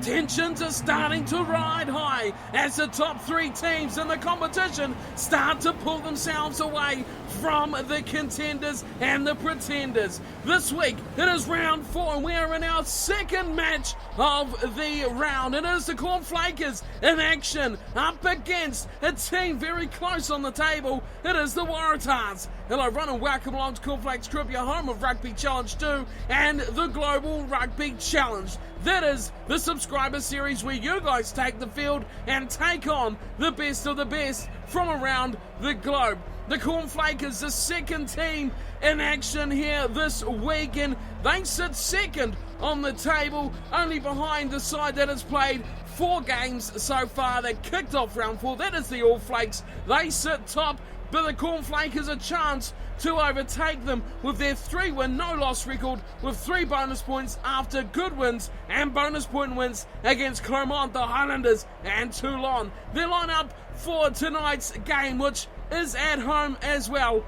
Tensions are starting to ride high as the top three teams in the competition start to pull themselves away from the contenders and the pretenders. This week it is round 4 and we are in our second match of the round. It is the Flakers in action up against a team very close on the table. It is the Waratahs. Hello everyone and welcome along to Cornflakes Crib, your home of Rugby Challenge 2 and the Global Rugby Challenge. That is the subscriber series where you guys take the field and take on the best of the best from around the globe. The Cornflakers, the second team in action here this week, and they sit second on the table, only behind the side that has played 4 games so far. They kicked off round 4. That is the All Flakes. They sit top, but the Cornflakers a chance to overtake them with their 3-win, no-loss record with 3 bonus points after good wins and bonus point wins against Clermont, the Highlanders and Toulon. Their lineup for tonight's game, which is at home as well.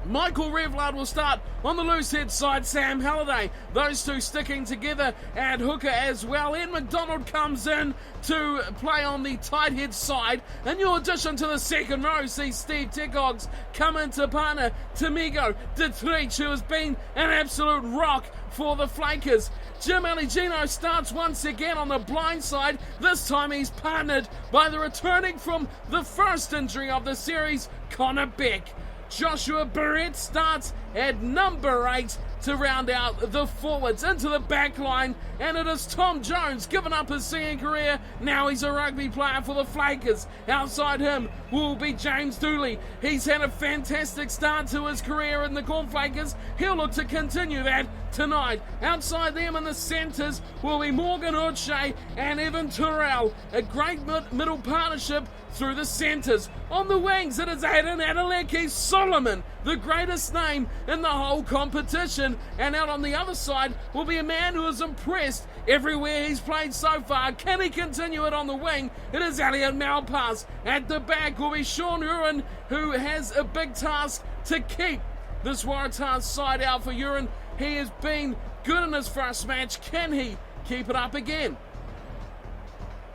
Michael Revlard will start on the loose head side. Sam Halliday, those two sticking together at hooker as well. Ian McDonald comes in to play on the tight head side. A new addition to the second row sees Steve Tekogs come into partner Tamigo Dietrich, who has been an absolute rock for the Flakers. Jim Aligino starts once again on the blind side. This time he's partnered by the returning from the first injury of the series, Connor Beck. Joshua Barrett starts at number 8 to round out the forwards. Into the back line, and it is Tom Jones, given up his senior career. Now he's a rugby player for the Flakers. Outside him will be James Dooley. He's had a fantastic start to his career in the Cornflakers. He'll look to continue that tonight. Outside them in the centres will be Morgan Uche and Evan Turrell. A great middle partnership through the centres. On the wings, it is Aiden Adeleke Solomon, the greatest name in the whole competition. And out on the other side will be a man who has impressed everywhere he's played so far. Can he continue it on the wing? It is Elliot Malpass. At the back will be Sean Uren, who has a big task to keep this Waratahs side out for Uren. He has been good in his first match. Can he keep it up again?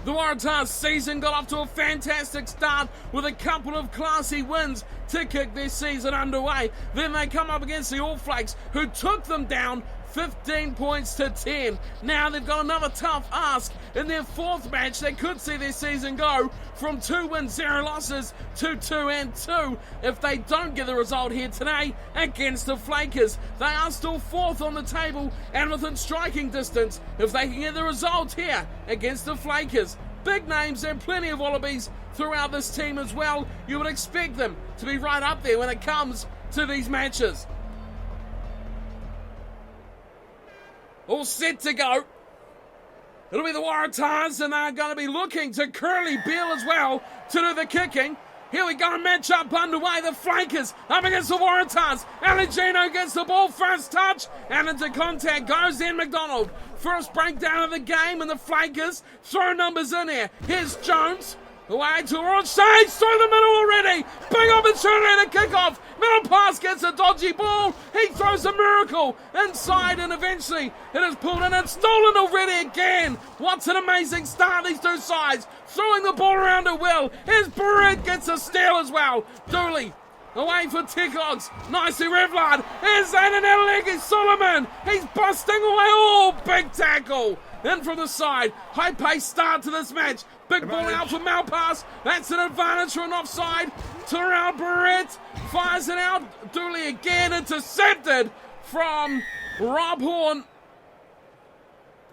The Waratahs season got off to a fantastic start with a couple of classy wins to kick their season underway. Then they come up against the All Flakes, who took them down 15 points to 10. Now they've got another tough ask in their 4th match. They could see their season go from 2 wins, 0 losses to 2-2 if they don't get the result here today against the Flakers. They are still 4th on the table and within striking distance if they can get the result here against the Flakers. Big names and plenty of wallabies throughout this team as well. You would expect them to be right up there when it comes to these matches. All set to go. It'll be the Waratahs, and they're going to be looking to Curly Beale as well to do the kicking. Here we go, match up underway. The Flakers up against the Waratahs. Aligino gets the ball, first touch, and into contact goes Ian McDonald. First breakdown of the game, and the Flakers throw numbers in here. Here's Jones. Away to Roche, through the middle already. Big opportunity to kick off. Middle pass gets a dodgy ball. He throws a miracle inside, and eventually it is pulled in and stolen already again. What an amazing start, these two sides. Throwing the ball around at will. Here's Barrett, gets a steal as well. Dooley away for Tekogs. Nicely Revlard. Here's Aiden Adeleke Solomon. He's busting away. Oh, big tackle. In from the side. High pace start to this match. Big ball out for Malpass. That's an advantage for an offside. Terrell Barrett fires it out. Dooley again intercepted from Rob Horn.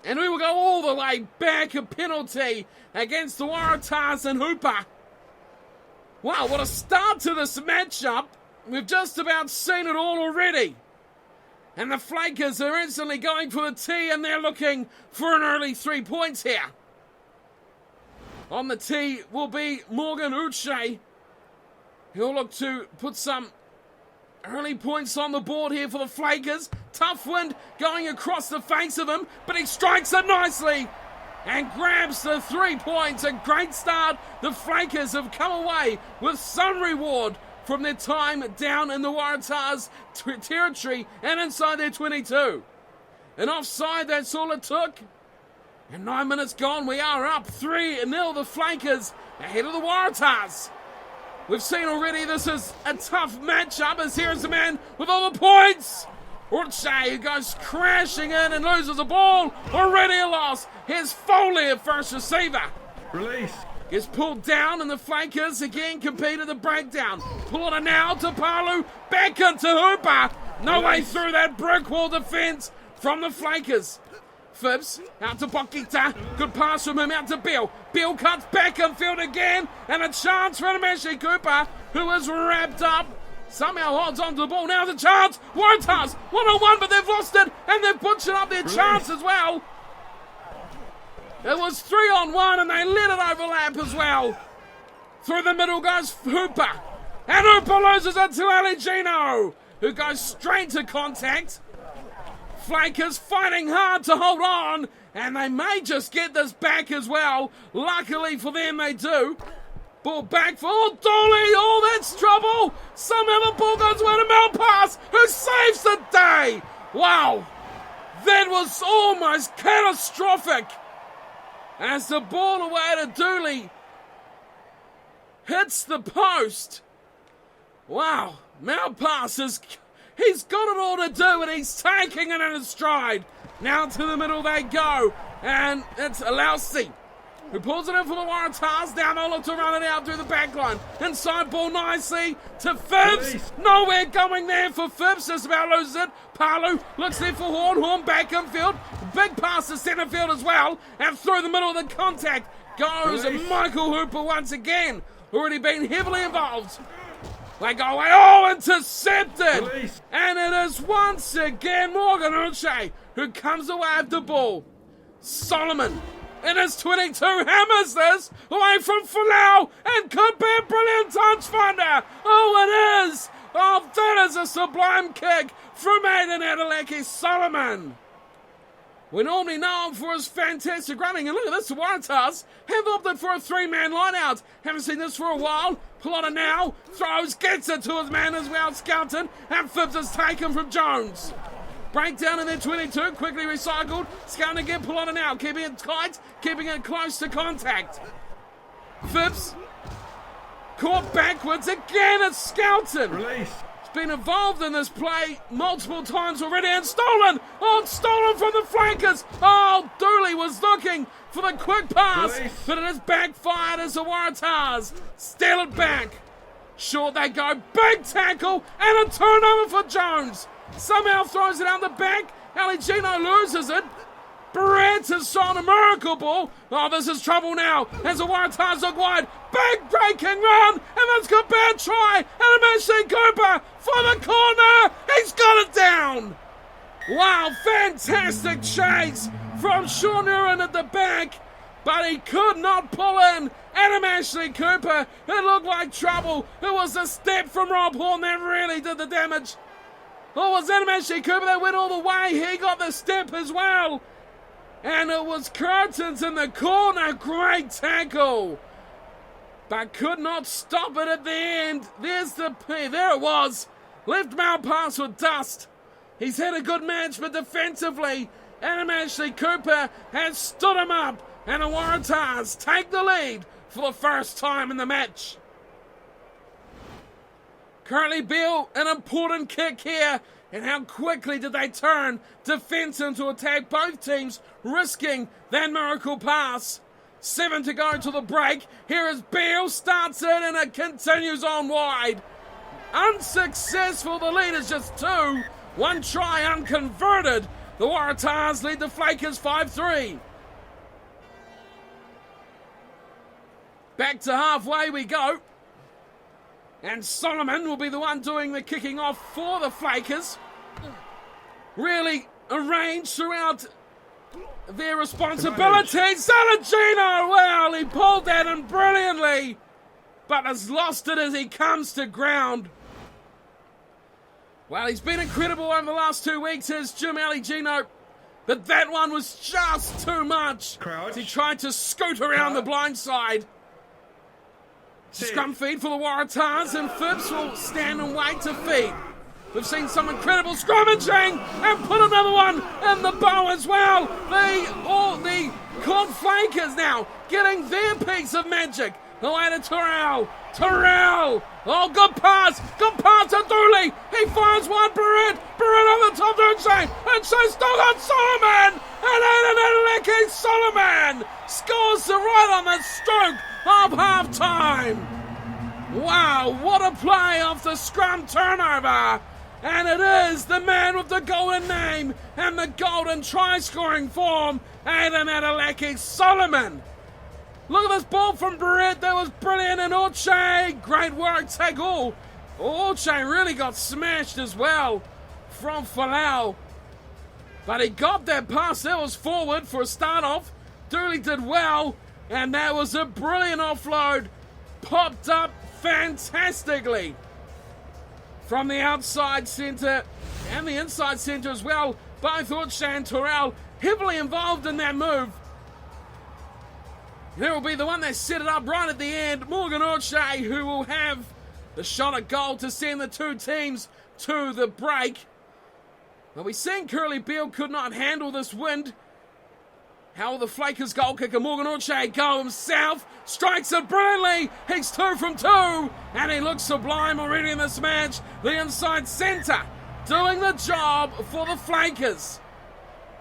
And we will go all the way back. A penalty against the Waratahs and Hooper. Wow, what a start to this matchup. We've just about seen it all already. And the Flakers are instantly going for the tee, and they're looking for an early 3 points here. On the tee will be Morgan Uche. He'll look to put some early points on the board here for the Flakers. Tough wind going across the face of him, but he strikes it nicely and grabs the 3 points. A great start. The Flakers have come away with some reward from their time down in the Waratahs territory and inside their 22. An offside, that's all it took. And 9 minutes gone, we are up 3-0, the Flakers ahead of the Waratahs. We've seen already this is a tough matchup, as here is the man with all the points. Rugby, who goes crashing in and loses the ball. Already a loss. Here's Foley at first receiver. Release. Gets pulled down, and the Flakers again compete at the breakdown. Pull it now to Palu, back into Hooper. No way through that brick wall defence from the Flakers. Phibbs out to Bokita. Good pass from him out to Bill. Bill cuts back in field again, and a chance for Ashley Cooper, who is wrapped up. Somehow holds on to the ball. Now the chance. Waratahs 1-on-1, but they've lost it, and they're butchering up their chance as well. It was 3-on-1, and they let it overlap as well. Through the middle goes Hooper. And Hooper loses it to Aligino, who goes straight to contact. Flakers fighting hard to hold on, and they may just get this back as well. Luckily for them, they do. Ball back for Dooley. Oh, that's trouble. Somehow the ball goes away to Malpass, who saves the day. Wow. That was almost catastrophic. As the ball away to Dooley hits the post. Wow. Malpass he's got it all to do, and he's taking it in his stride. Now to the middle they go, and it's Alausi who pulls it in for the Waratahs. Down they'll look to run it out through the back line. Inside ball nicely to Phibbs. Nowhere going there for Phibbs. Just about loses it. Palu looks there for Horn. Horn back in field. Big pass to centre field as well. And through the middle of the contact goes Michael Hooper once again. Already been heavily involved. They go away. Oh, intercepted. And it is once again Morgan Uche who comes away with the ball. Solomon in his 22 hammers this away from Folau, and could be a brilliant touch finder. Oh, it is. Oh, that is a sublime kick from Aiden Adeleke Solomon. We normally know him for his fantastic running, and look at this, the Waratahs have opted for a three-man line-out. Haven't seen this for a while. Plotter now throws, gets it to his man as well, scouted, and Phibbs is taken from Jones. Breakdown in their 22, quickly recycled. Scouting again, Plotter now, keeping it tight, keeping it close to contact. Phibbs caught backwards again, it's Skelton. Release. Been involved in this play multiple times already, and stolen! Oh, it's stolen from the Flakers! Oh, Dooley was looking for the quick pass, but it has backfired as the Waratahs steal it back. Short they go, big tackle, and a turnover for Jones. Somehow throws it out the back, Aligino loses it. Brett has thrown a miracle ball. Oh, this is trouble now as the Waratahs look wide. Big breaking run, and that's a bad try. And Ashley Cooper for the corner. He's got it down. Wow, fantastic chase from Sean Uren at the back, but he could not pull in. Adam Ashley Cooper, it looked like trouble. It was a step from Rob Horn that really did the damage. Oh, it was Adam Ashley Cooper that went all the way. He got the step as well. And it was Curtins in the corner. Great tackle. But could not stop it at the end. There's the P. There it was. Left Malpass with dust. He's had a good match, but defensively, Adam Ashley Cooper has stood him up. And the Waratahs take the lead for the first time in the match. Currently, Bill, an important kick here. And how quickly did they turn defense into attack? Both teams risking that miracle pass. 7 to go to the break. Here is Beal, starts it, and it continues on wide. Unsuccessful, the lead is just 2. One try unconverted. The Waratahs lead the Flakers 5-3. Back to halfway we go. And Solomon will be the one doing the kicking off for the Flakers. Really arranged throughout their responsibilities. Saligino, well, he pulled that in brilliantly, but has lost it as he comes to ground. Well, he's been incredible over the last 2 weeks, as Jim Aligino, but that one was just too much. He tried to scoot around the blind side. Scrum feed for the Waratahs, and Phibbs will stand and wait to feed. We've seen some incredible scrummaging and put another one in the bow as well. The Flakers now getting their piece of magic. Away to Terrell. Oh, good pass to Dooley. He fires one, Barrett over the top to Uche. Uche still got Solomon. And Adeleke Solomon scores right on the stroke of half-time. Wow, what a play off the scrum turnover. And it is the man with the golden name and the golden try-scoring form, Adeleke Solomon. Look at this ball from Barrett. That was brilliant. And Uche, great work, take all. Uche really got smashed as well from Falau. But he got that pass. That was forward for a start-off. Dooley did well. And that was a brilliant offload. Popped up fantastically from the outside centre and the inside centre as well. Both Uche and Terrell heavily involved in that move. Here will be the one that set it up right at the end. Morgan Uche, who will have the shot at goal to send the two teams to the break. But we've seen Curly Beale could not handle this wind. How will the Flakers goal kicker Morgan Uche go himself? Strikes it brilliantly. He's 2 from 2. And he looks sublime already in this match. The inside centre doing the job for the Flakers.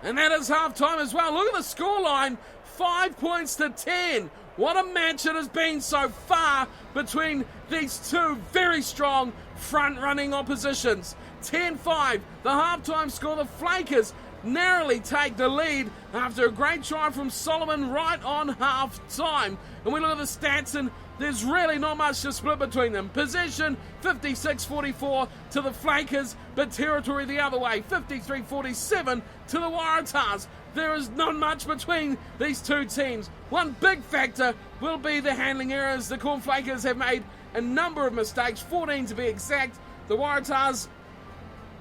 And that is half-time as well. Look at the scoreline. 5 points to 10. What a match it has been so far between these two very strong front-running oppositions. 10-5, the half-time score. The Flakers narrowly take the lead after a great try from Solomon right on half-time. And we look at the stats, and there's really not much to split between them. Possession, 56-44 to the Flakers, but territory the other way, 53-47 to the Waratahs. There is not much between these two teams. One big factor will be the handling errors. The Corn Flakers have made a number of mistakes, 14 to be exact. The Waratahs,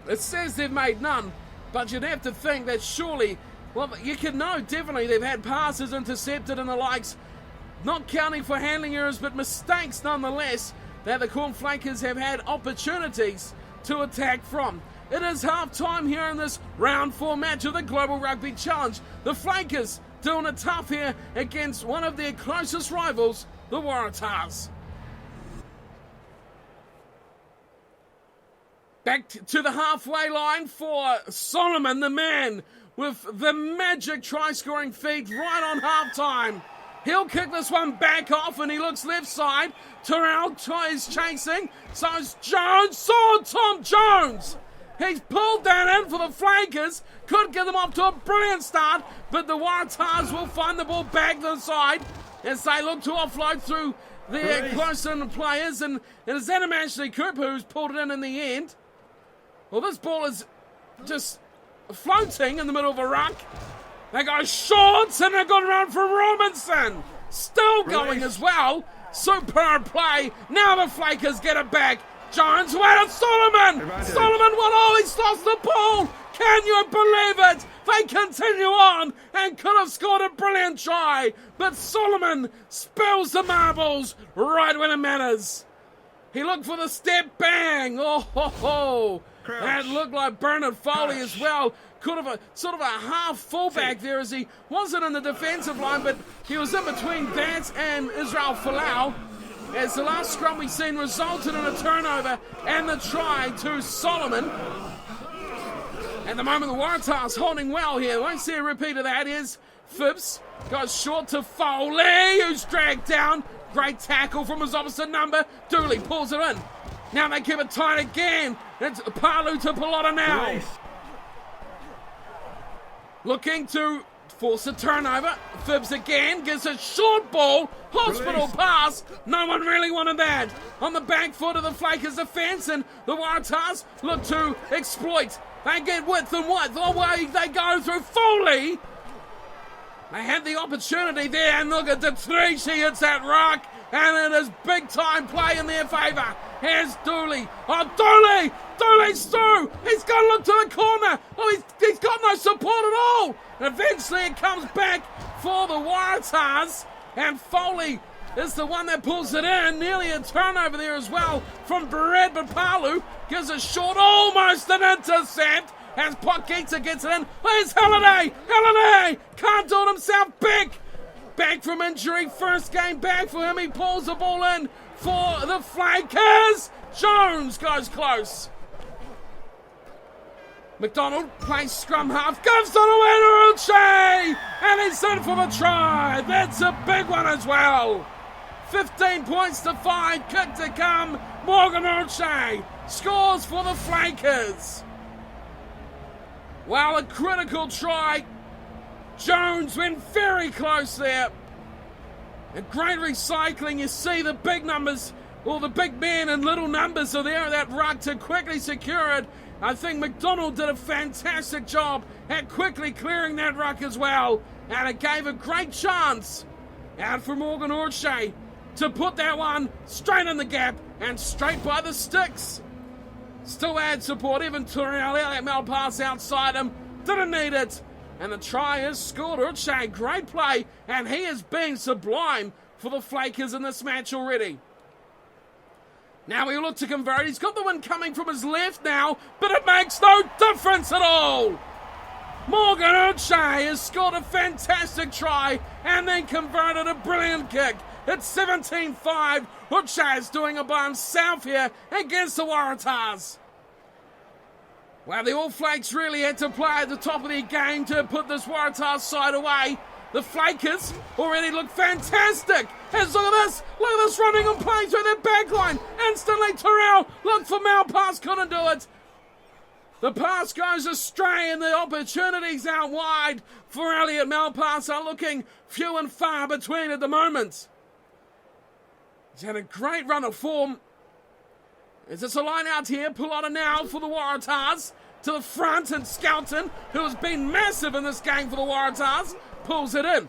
it says they've made none, but you'd have to think that surely, well, you can know definitely they've had passes intercepted and the likes, not counting for handling errors, but mistakes nonetheless, that the Corn Flakers have had opportunities to attack from. It is half-time here in this round 4 match of the Global Rugby Challenge. The Flakers doing it tough here against one of their closest rivals, the Waratahs. Back to the halfway line for Solomon, the man with the magic try-scoring feat right on half-time. He'll kick this one back off and he looks left side. Terrell is chasing. So is Jones. Tom Jones. He's pulled that in for the Flakers. Could get them off to a brilliant start, but the Waratahs will find the ball back to the side as they look to offload through their close-in players. And it is Adam Ashley Cooper who's pulled it in the end. Well, this ball is just floating in the middle of a ruck. They go shorts and a good run from Robinson. Still going as well. Superb play. Now the Flakers get it back. Jones, wait on Solomon! He's lost the ball! Can you believe it? They continue on and could have scored a brilliant try, but Solomon spills the marbles right when it matters. He looked for the step, bang! Oh ho ho! That looked like Bernard Foley as well. Could have a sort of a half fullback there as he wasn't in the defensive line, but he was in between that and Israel Folau. As the last scrum we've seen resulted in a turnover and the try to Solomon. At the moment, the Waratahs holding well here. Won't see a repeat of that. Here's Phibbs. Goes short to Foley, who's dragged down. Great tackle from his opposite number. Dooley pulls it in. Now they keep it tight again. It's Palu to Pelota now. Nice. Looking to force a turnover. Phibbs again gives a short ball. Hospital pass. No one really wanted that. On the back foot of the Flakers defense, and the Waratahs look to exploit. They get width and width. Away they go through Foley. They had the opportunity there, and look at the three. She hits that rock, and it is big time play in their favour. Here's Dooley. Oh, Dooley's through. He's got to look to the corner. Oh, he's got no support at all. And eventually it comes back for the Waratahs. And Foley is the one that pulls it in. Nearly a turnover there as well from Barrett, but Palu gives a short, almost an intercept as Potgieter gets it in. Where's Halliday? Halliday can't do it himself. Back from injury, first game back for him. He pulls the ball in for the Flakers. Jones goes close. McDonald plays scrum half, gives it away to Uche, and he's in for the try. That's a big one as well. 15 points to 5, kick to come. Morgan Uche scores for the Flakers. Well, a critical try. Jones went very close there. A great recycling. You see the big numbers, or the big men in little numbers are there at that ruck to quickly secure it. I think McDonald did a fantastic job at quickly clearing that ruck as well. And it gave a great chance out for Morgan Uche to put that one straight in the gap and straight by the sticks. Still had support. Even Turrell, Elliot Malpass outside him. Didn't need it. And the try is scored. Uche, great play. And he has been sublime for the Flakers in this match already. Now he'll look to convert. He's got the one coming from his left now, but it makes no difference at all. Morgan Uche has scored a fantastic try and then converted a brilliant kick. It's 17-5. Uche is doing it by himself here against the Waratahs. Well, the All Flakes really had to play at the top of their game to put this Waratahs side away. The Flakers already look fantastic. And look at this running and playing through their back line. Instantly Terrell looked for Malpass, couldn't do it. The pass goes astray and the opportunities out wide for Elliot Malpass are looking few and far between at the moment. He's had a great run of form. Is this a line out here? Pull on it now for the Waratahs. To the front, and Skelton, who has been massive in this game for the Waratahs, pulls it in.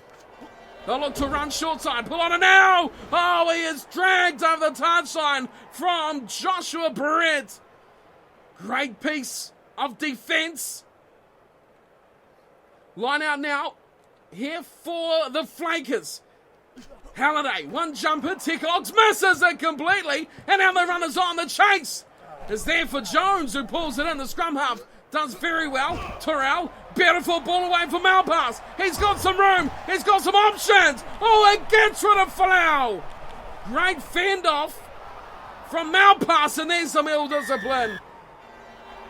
They'll look to run short side. Pull on it now. Oh, he is dragged over the touchline from Joshua Barrett. Great piece of defence. Line out now here for the Flakers. Halliday, one jumper, Tickox misses it completely, and now the runners on. The chase is there for Jones, who pulls it in. The scrum half does very well. Terrell, beautiful ball away from Malpass. He's got some room. He's got some options. Oh, it gets rid of Falau. Great fend off from Malpass, and there's some ill discipline.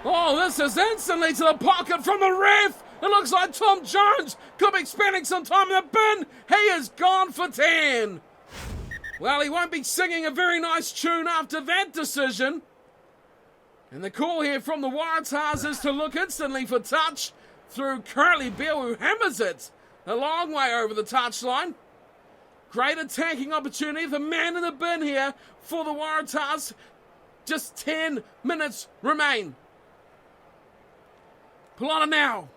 Oh, this is instantly to the pocket from the ref. It looks like Tom Jones could be spending some time in the bin. He is gone for 10. Well, he won't be singing a very nice tune after that decision. And the call here from the Waratahs is to look instantly for touch through Curly Beale, who hammers it a long way over the touchline. Great attacking opportunity. The man in the bin here for the Waratahs. Just 10 minutes remain. Polana now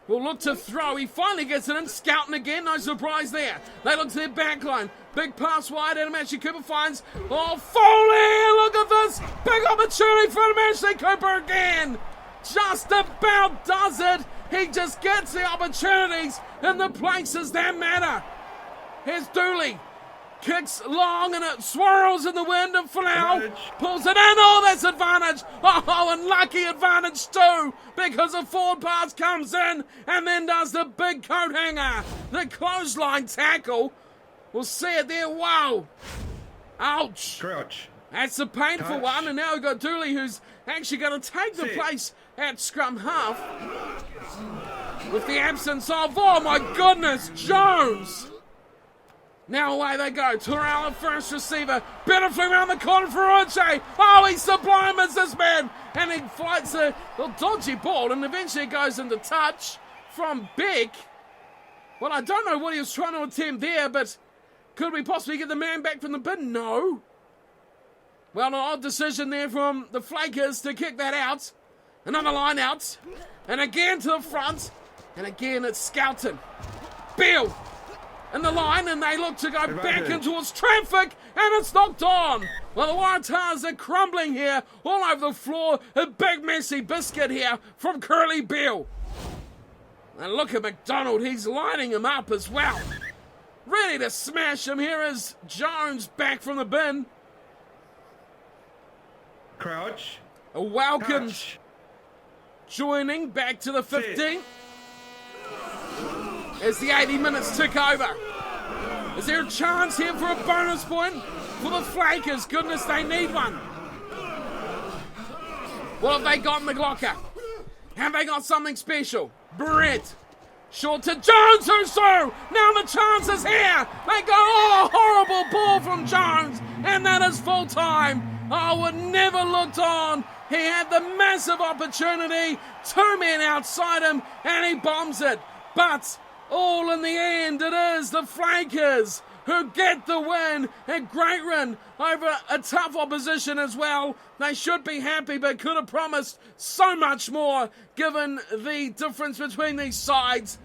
will look to throw. He finally gets it in. Scouting again. No surprise there. They look to their back line. Big pass wide. Ashley Cooper finds. Oh, Foley! Look at this. Big opportunity for Ashley Cooper again. Just about does it. He just gets the opportunities in the places that matter. Here's Dooley. Kicks long and it swirls in the wind, and Falau pulls it in. Oh, that's advantage. Oh, and lucky advantage too, because the forward pass comes in and then does the big coat hanger. The clothesline tackle. We'll see it there. Wow. Ouch. Crouch. That's a painful one, and now we've got Dooley, who's actually going to take the place at scrum half with the absence of, oh my goodness, Jones. Now away they go. Terrell at first receiver. Beautifully around the corner for Uche. Oh, he's sublime as this man. And he fights a dodgy ball, and eventually it goes into touch from Beck. Well, I don't know what he was trying to attempt there, but could we possibly get the man back from the bin? No. Well, an odd decision there from the Flakers to kick that out. Another line out. And again to the front. And again it's Skelton. Beale. In the line, and they look to go back in towards traffic, and it's knocked on. Well, the Waratahs are crumbling here, all over the floor. A big messy biscuit here from Curly Beale. And look at McDonald, he's lining him up as well. Really ready to smash him. Here is Jones back from the bin. Crouch. A welcome Touch. joining back to the 15. As the 80 minutes tick over. Is there a chance here for a bonus point for the Flakers? Goodness, they need one. What have they got in the Glocker? Have they got something special? Brett. Short to Jones, who's through. Now the chance is here. They go, oh, horrible ball from Jones. And that is full time. Oh, would never looked on. He had the massive opportunity. 2 men outside him, and he bombs it. But all in the end, it is the Flakers who get the win. A great win over a tough opposition as well. They should be happy, but could have promised so much more given the difference between these sides.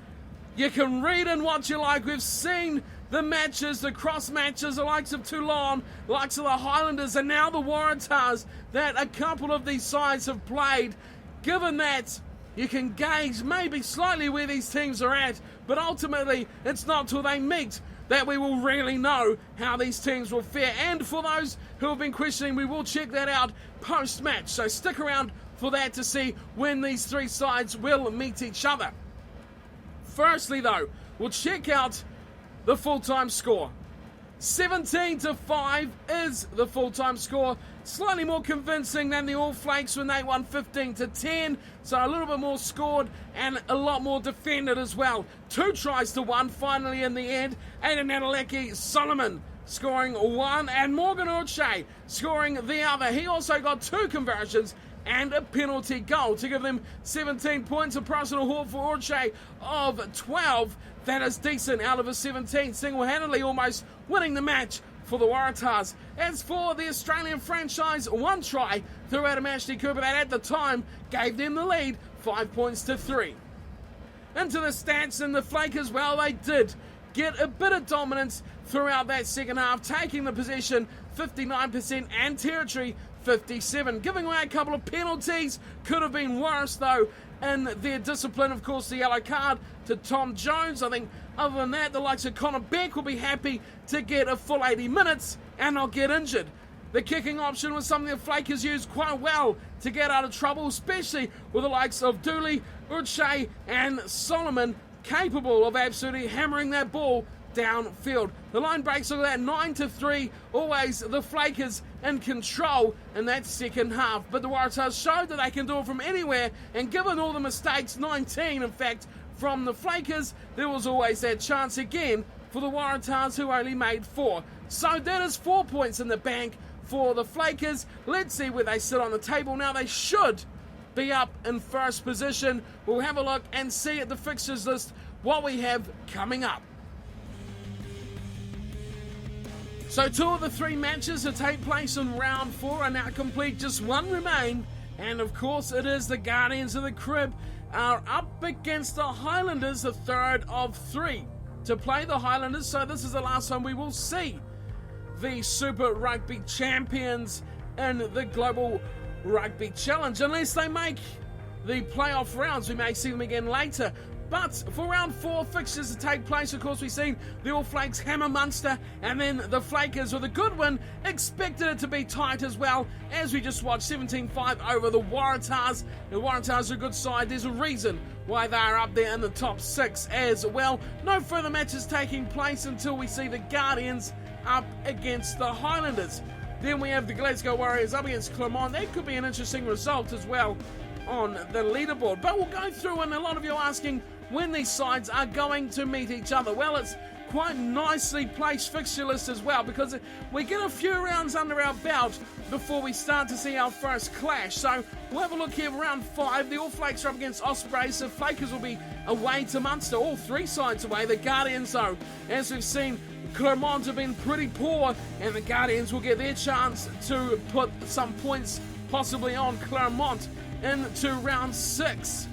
You can read and what you like. We've seen the matches, the cross matches, the likes of Toulon, the likes of the Highlanders, and now the Waratahs that a couple of these sides have played. Given that, you can gauge maybe slightly where these teams are at, but ultimately it's not till they meet that we will really know how these teams will fare. And for those who have been questioning, we will check that out post-match. So stick around for that to see when these three sides will meet each other. Firstly, though, we'll check out the full-time score. 17-5 is the full-time score. Slightly more convincing than the All Flakes when they won 15-10. So a little bit more scored and a lot more defended as well. 2 tries to 1 finally in the end. Aidan Adeleke Solomon scoring 1 and Morgan Uche scoring the other. He also got 2 conversions and a penalty goal to give them 17 points. A personal haul for Uche of 12. That is decent out of a 17, single-handedly almost winning the match for the Waratahs. As for the Australian franchise, 1 try through Adam Ashley Cooper that at the time gave them the lead, 5 points to 3. Into the stats, and the Flakers, well, they did get a bit of dominance throughout that second half, taking the possession 59% and territory 57, giving away a couple of penalties. Could have been worse, though, in their discipline. Of course, the yellow card to Tom Jones. I think other than that, the likes of Connor Beck will be happy to get a full 80 minutes and not get injured. The kicking option was something the Flakers used quite well to get out of trouble, especially with the likes of Dooley, Uche and Solomon, capable of absolutely hammering that ball downfield. The line breaks, look at that, 9-3, always the Flakers in control in that second half. But the Waratahs showed that they can do it from anywhere, and given all the mistakes, 19 in fact, from the Flakers, there was always that chance again for the Waratahs, who only made 4. So that is 4 points in the bank for the Flakers. Let's see where they sit on the table now. They should be up in first position. We'll have a look and see at the fixtures list what we have coming up. So 2 of the 3 matches that take place in round 4 are now complete. Just 1 remain. And of course it is the Guardians of the Crib are up against the Highlanders, the 3rd of 3 to play the Highlanders. So this is the last time we will see the Super Rugby champions in the Global Rugby Challenge. Unless they make the playoff rounds, we may see them again later. But for round 4 fixtures to take place, of course, we've seen the All Flakes hammer Munster, and then the Flakers with a good win. Expected it to be tight as well, as we just watched 17-5 over the Waratahs. The Waratahs are a good side. There's a reason why they are up there in the top 6 as well. No further matches taking place until we see the Guardians up against the Highlanders. Then we have the Glasgow Warriors up against Clermont. That could be an interesting result as well on the leaderboard. But we'll go through, and a lot of you are asking when these sides are going to meet each other. Well, it's quite nicely placed fixture list as well, because we get a few rounds under our belt before we start to see our first clash. So we'll have a look here. Round 5, the All Flakes are up against Ospreys. The Flakers will be away to Munster. All 3 sides away. The Guardians, though, as we've seen, Clermont have been pretty poor, and the Guardians will get their chance to put some points possibly on Clermont into round 6.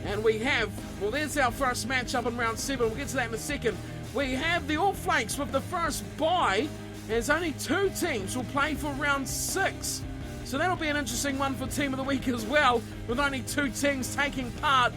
And we have, well, there's our first match up in round 7. We'll get to that in a second. We have the All Flakes with the first bye. There's only 2 teams will play for round 6. So that'll be an interesting one for Team of the Week as well, with only 2 teams taking part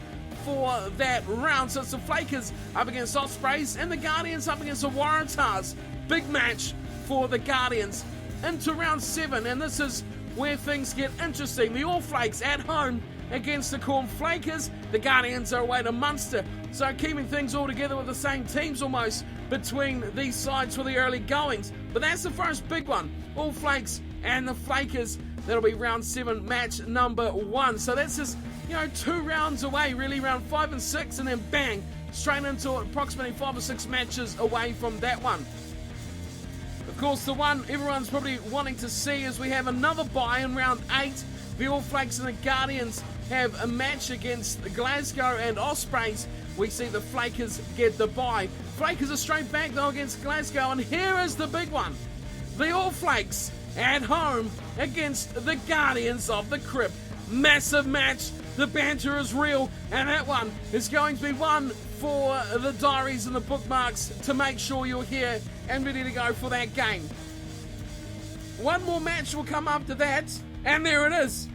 for that round. So it's the Flakers up against Ospreys and the Guardians up against the Waratahs. Big match for the Guardians into round 7, and this is where things get interesting. The All Flakes at home against the Corn Flakers. The Guardians are away to Munster, so keeping things all together with the same teams almost between these sides for the early goings. But that's the first big one, All Flakes and the Flakers. That'll be round 7, match number 1. So that's just, 2 rounds away, really, round 5 and 6, and then bang, straight into approximately 5 or 6 matches away from that one. Of course, the one everyone's probably wanting to see is we have another bye in round 8. The All Flakes and the Guardians have a match against Glasgow and Ospreys. We see the Flakers get the bye. Flakers are straight back though against Glasgow, and here is the big one. The All Flakes at home against the Guardians of the Crib. Massive match. The banter is real, and that one is going to be one for the diaries and the bookmarks to make sure you're here and ready to go for that game. One more match will come after that, and there it is.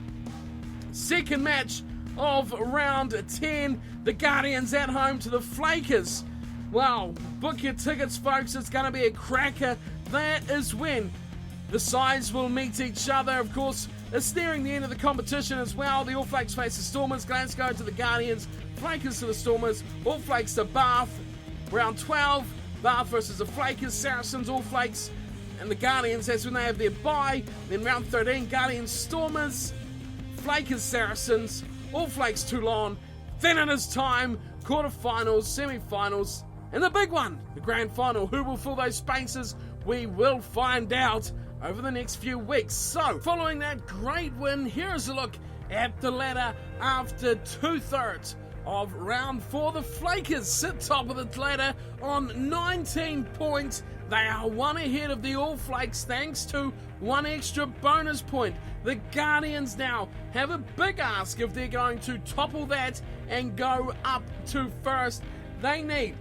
Second match of round 10. The Guardians at home to the Flakers. Wow, book your tickets, folks. It's going to be a cracker. That is when the sides will meet each other. Of course, it's nearing the end of the competition as well. The All Flakes face the Stormers, Glasgow to the Guardians, Flakers to the Stormers, All Flakes to Bath. Round 12, Bath versus the Flakers, Saracens, All Flakes, and the Guardians. That's when they have their bye. Then round 13, Guardians, Stormers, Flakers, Saracens, All Flakes, Toulon. Then it is time, quarterfinals, semi-finals, and the big one, the grand final. Who will fill those spaces? We will find out over the next few weeks. So, following that great win, here's a look at the ladder after 2/3 of round 4. The Flakers sit top of the ladder on 19 points. They are one ahead of the All Flakes thanks to one extra bonus point. The Guardians now have a big ask if they're going to topple that and go up to first. They need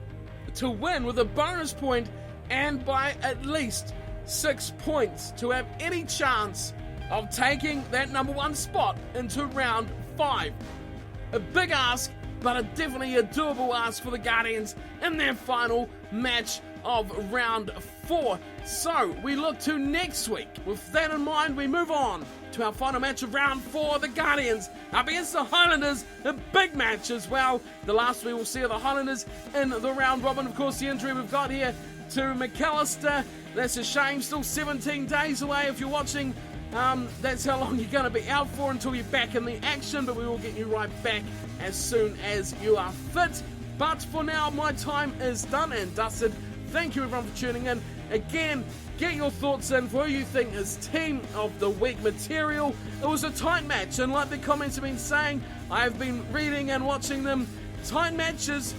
to win with a bonus point and by at least 6 points to have any chance of taking that number 1 spot into round 5. A big ask, but definitely a doable ask for the Guardians in their final match of round 4. So we look to next week. With that in mind, we move on to our final match of round 4. The Guardians up against the Highlanders. A big match as well. The last we will see of the Highlanders in the round robin. Of course, the injury we've got here to McAllister. That's a shame. Still 17 days away if you're watching. That's how long you're going to be out for until you're back in the action, but we will get you right back as soon as you are fit. But for now, my time is done and dusted. Thank you everyone for tuning in. Again, get your thoughts in for who you think is Team of the Week material. It was a tight match, and like the comments have been saying, I've been reading and watching them. Tight matches,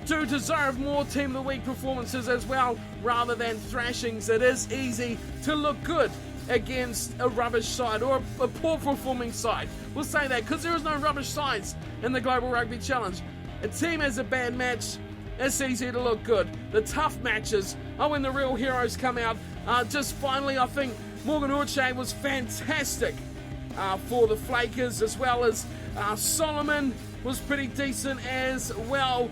do deserve more Team of the Week performances as well, rather than thrashings. It is easy to look good against a rubbish side or a poor performing side. We'll say that because there is no rubbish sides in the Global Rugby Challenge. A team has a bad match, it's easy to look good. The tough matches are when the real heroes come out. Just finally, I think Morgan Uche was fantastic for the Flakers, as well as Solomon was pretty decent as well.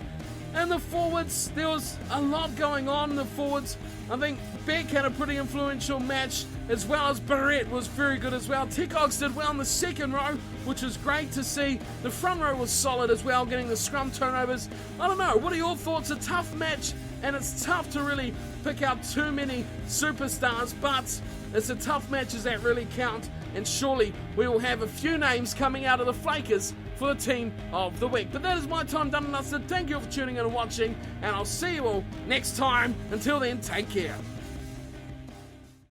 And the forwards, there was a lot going on in the forwards. I think Beck had a pretty influential match, as well as Barrett was very good as well. Tecox did well in the second row, which is great to see. The front row was solid as well, getting the scrum turnovers. I don't know, what are your thoughts? A tough match, and it's tough to really pick out too many superstars, but it's the tough matches that really count, and surely we will have a few names coming out of the Flakers for the Team of the Week. But that is my time done and dusted. Thank you for tuning in and watching, and I'll see you all next time. Until then, take care.